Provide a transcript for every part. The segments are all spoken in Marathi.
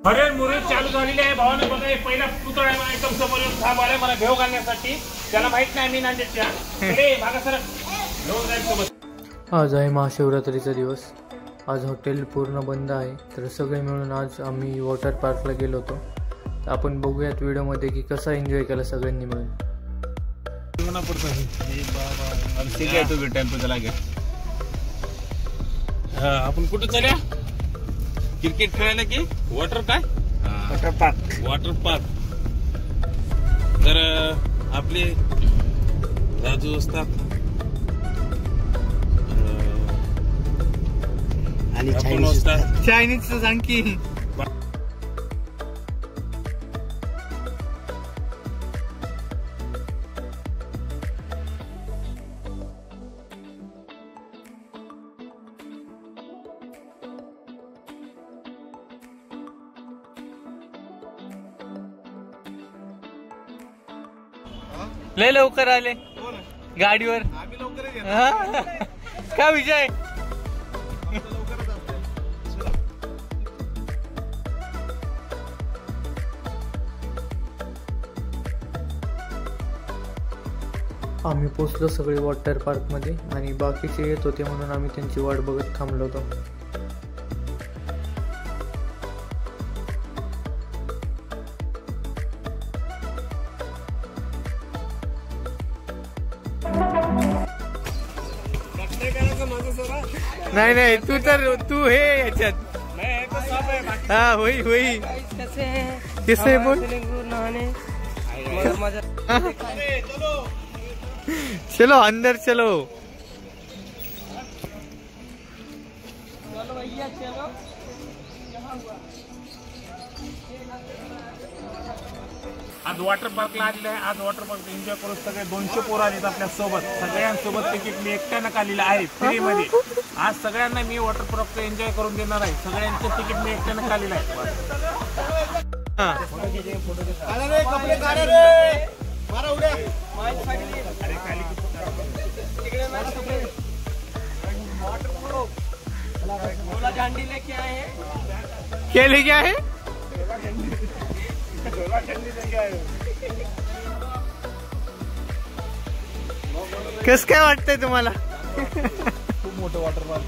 हरेल मुरी चालू झालेली आहे. भावाने बघा हे पहिला पुतळा आहे मला एकदम समोर येऊन थांबवलाय मला भेव घालण्यासाठी. त्याला माहित नाही मी नांदेडच्या. मागा सर घेऊन जाईल सोबत. आज आहे महाशिवरात्रीचा दिवस. आज हॉटेल पूर्ण बंद आहे. तर सगळे मिळून आज आम्ही वॉटर पार्कला गेलो होतो. तर आपण बघूयात व्हिडिओमध्ये की कसा एन्जॉय केला सगळ्यांनी मिळून. आपण कुठे चालल्या क्रिकेट खेळायला की वॉटर पार्क. तर आपले राजू असतात आणि चायनीजचं सांग की. लय लवकर आले गाडीवर. काय विषय. आम्ही पोचलो सगळे वॉटर पार्क मध्ये आणि बाकीचे येत होते म्हणून आम्ही त्यांची वाट बघत थांबलो होतो. नाही तू हे याच्यात. हा होई किसे बोल. चलो अंदर चलो. आज वॉटर पार्कला आलेलं आहे. आज वॉटर पार्क एन्जॉय करू सगळे 200 पोरं आहेत आपल्या सोबत. सगळ्यांसोबत तिकीट मी एकट्यानं काढलेलं आहे फ्री मध्ये. आज सगळ्यांना मी वॉटर पार्कचं एन्जॉय करून देणार आहे. सगळ्यांचं तिकीट मी एकट्यानं काढलेलं आहे. केले क्या है. कस काय वाटतंय तुम्हाला. खूप मोठं वॉटर पार्क.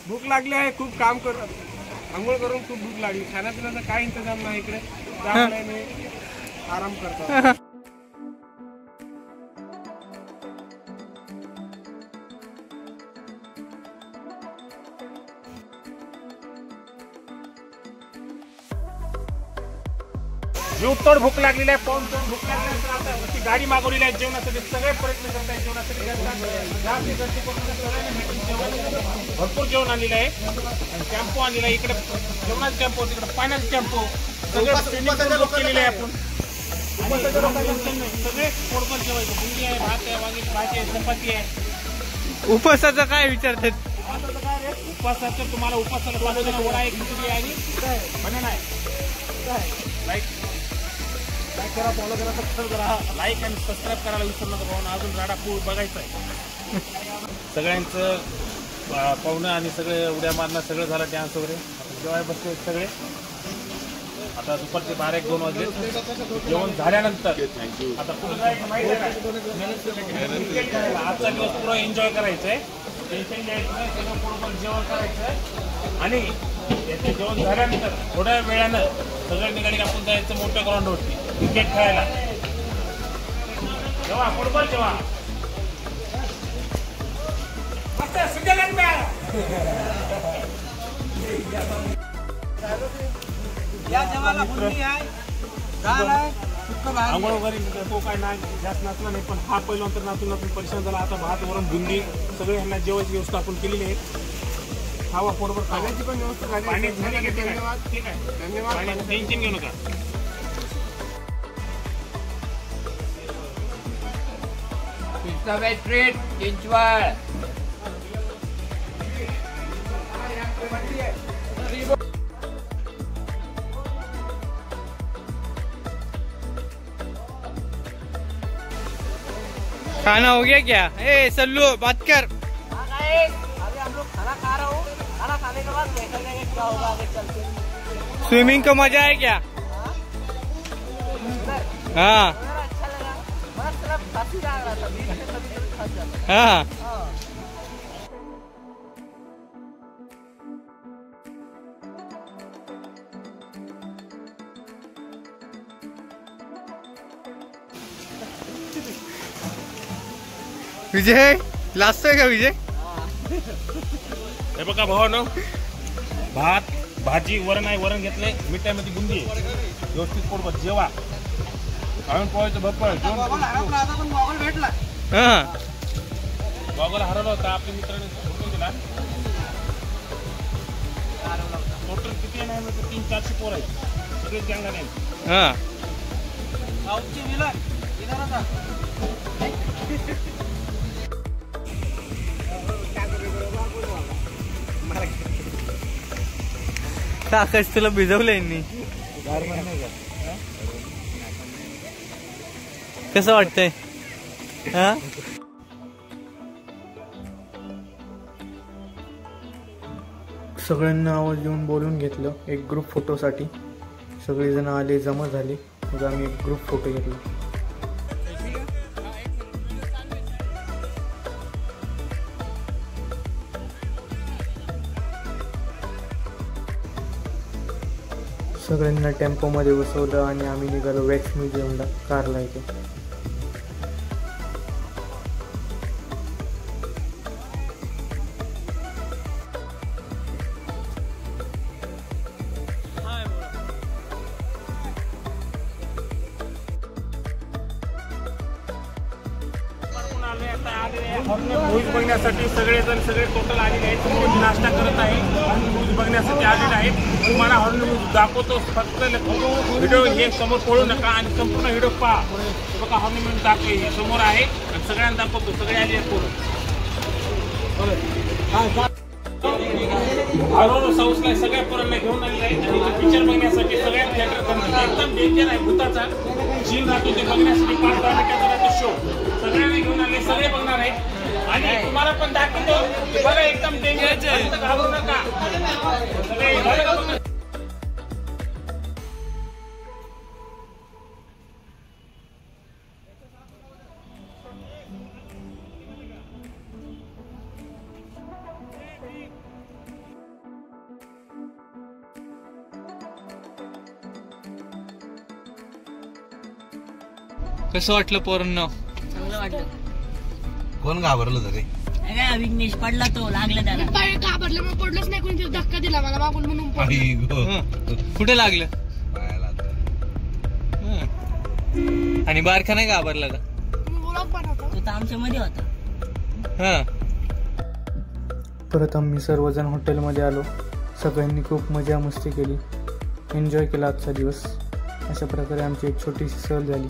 भूक लागली आहे. खूप काम करत आंघोळ करून खूप भूक लागली. खाण्यापिण्याचा काय इंतजाम नाही इकडे. त्यामुळे मी आराम करतो. जीवतोड भूक लागलेली आहे, पाऊन तोड भूक लागल्यानंतर आता ती गाडी मागवलेली आहे जेवणासाठी. सगळे प्रयत्न करत आहेत जेवणासाठी. भरपूर जेवण आणलेलं आहे आणि टेम्पो आणलेला आहे. इकडे जेवणाचा टेम्पो, तिकडे पाण्याचा टेम्पो, सगळे बुक केलेले आहे आपण. सगळे पोटभर जेवायचं. बुंदी आहे, भात आहे, वांगी भाजी आहे, चपाती आहे. उपवासाचा काय विचारतात? उपवासाचं तुम्हाला उपवासाला पाठवलेला वडा आहे, खिचडी आहे आणि बनाना आहे. लाईक करा, फॉलो करा, सबस्क्राईब करा. लाईक आणि सबस्क्राईब करायला विसरू नका भाऊ. अजून राडा पूर बघायचा आहे. सगळ्यांचं पाहुणं आणि सगळे उड्या मारणं सगळं झालं. डान्स वगैरे जेवाय बसले सगळे. आता दुपारचे 12-1-2 वाजले. जेवण झाल्यानंतर आता पुढे जायचं माहिती आहे का? आजचा दिवस पुरा एन्जॉय करायचं आहे. टेन्शन घ्यायचं नाही, सगळं बरोबर जेवण करायचं आणि याचे जेवण झाल्यानंतर थोड्या वेळानं सगळं निघाली आपण जायचं मोठ्या ग्राउंडवरती क्रिकेट खेळायला. जेव्हा बरोबर जेव्हा आंघोळ वगैरे तो काय नाही जास्त नाचला नाही, पण हा पहिला तर नाचून परेशान झाला. आता भात वरून बुंदी सगळे ह्यांना जेवायची व्यवस्था आपण केलेली आहे. खावा बरोबर, खाण्याची पण व्यवस्था पाणी झाली. धन्यवाद. ठीक आहे, धन्यवाद. टेन्शन घेऊ नका. स्ट्रीट चिंचवड. खाना हो गया क्या? ए सल्लू बात कर. अभी हम लोग खाना खा रहा हूँ. खाना खाने के बाद देखा जाएगा क्या होगा आगे चलते. स्विमिंग का मजा है क्या? हाँ अच्छा लगा. मस्त लगा. काफी लग रहा था. बीच में कभी फंस जाता. हाँ. विजय लास्ट आहे का विजय? हे बघा भावानो, भात भाजी वरण आहे. वरण घेतलंय, मिठाईमध्ये बुंदी आहे. व्यवस्थित पोटभर जेवा. खाऊन पोहायचं भरपूर. भेटला. हा गॉगल हरवला होता आपल्या मित्राने फोटो दिला. टोटल किती नाही म्हणजे 300-400 पोर आहेत. सगळे गँगा नाही. हा आकाश तुला भिजवलं यांनी. कसं वाटतंय? हा सगळ्यांना आवाज देऊन बोलून घेतलं एक ग्रुप फोटोसाठी. सगळेजण आले, जमा झाले. मग आम्ही एक ग्रुप फोटो घेतला. सगळ्यांना टेम्पोमध्ये बसवलं आणि आम्ही निघालो वॅक्स म्युझियमला कारला इथे. मूव्हीज बघण्यासाठी सगळेजण सगळे टोटल आलेले आहेत. मूव्ही नाश्ता करत आहे आणि मूव्हीज बघण्यासाठी आलेले आहेत. तुम्हाला हॉर्न मूव्ही दाखवतो. फक्त व्हिडिओ हे समोर पळू नका आणि संपूर्ण व्हिडिओ पहा. बघा हॉर्न मूव्ही दाखवे समोर आहे आणि सगळ्यांना दाखवतो. सगळे आले आहेत पोरं. हळूहळू साऊसला सगळ्या पोरांना घेऊन आलेले आहेत आणि पिक्चर बघण्यासाठी सगळ्या थिएटर करणार. एकदम डेंजर आहे भूताचा सीन राहतो ते बघण्यासाठी 5-10 मिनिटाचा राहतो शो. सगळ्यांना घेऊन आले, सगळे बघणार आहेत आणि तुम्हाला पण दाखवतो. बघा एकदम डेंजर, घाबरू नका. सगळे कसं वाटलं पोरांना? चांगलं वाटलं. कोण घाबरलं तरी? विघ्नेश पडला, तो लागला त्याला. घाबरलं मग पडलंच नाही. कोणी धक्का दिला मला मागून म्हणून कुठे लागलं? आणि बारखा नाही घाबरला का? ब्लॉग बनवतो. तो तर आमच्या मध्ये होता. हा. परत आम्ही सर्वजण हॉटेलमध्ये आलो. सगळ्यांनी खूप मजा मस्ती केली, एन्जॉय केला आजचा दिवस. अशा प्रकारे आमची एक छोटीशी सहल झाली.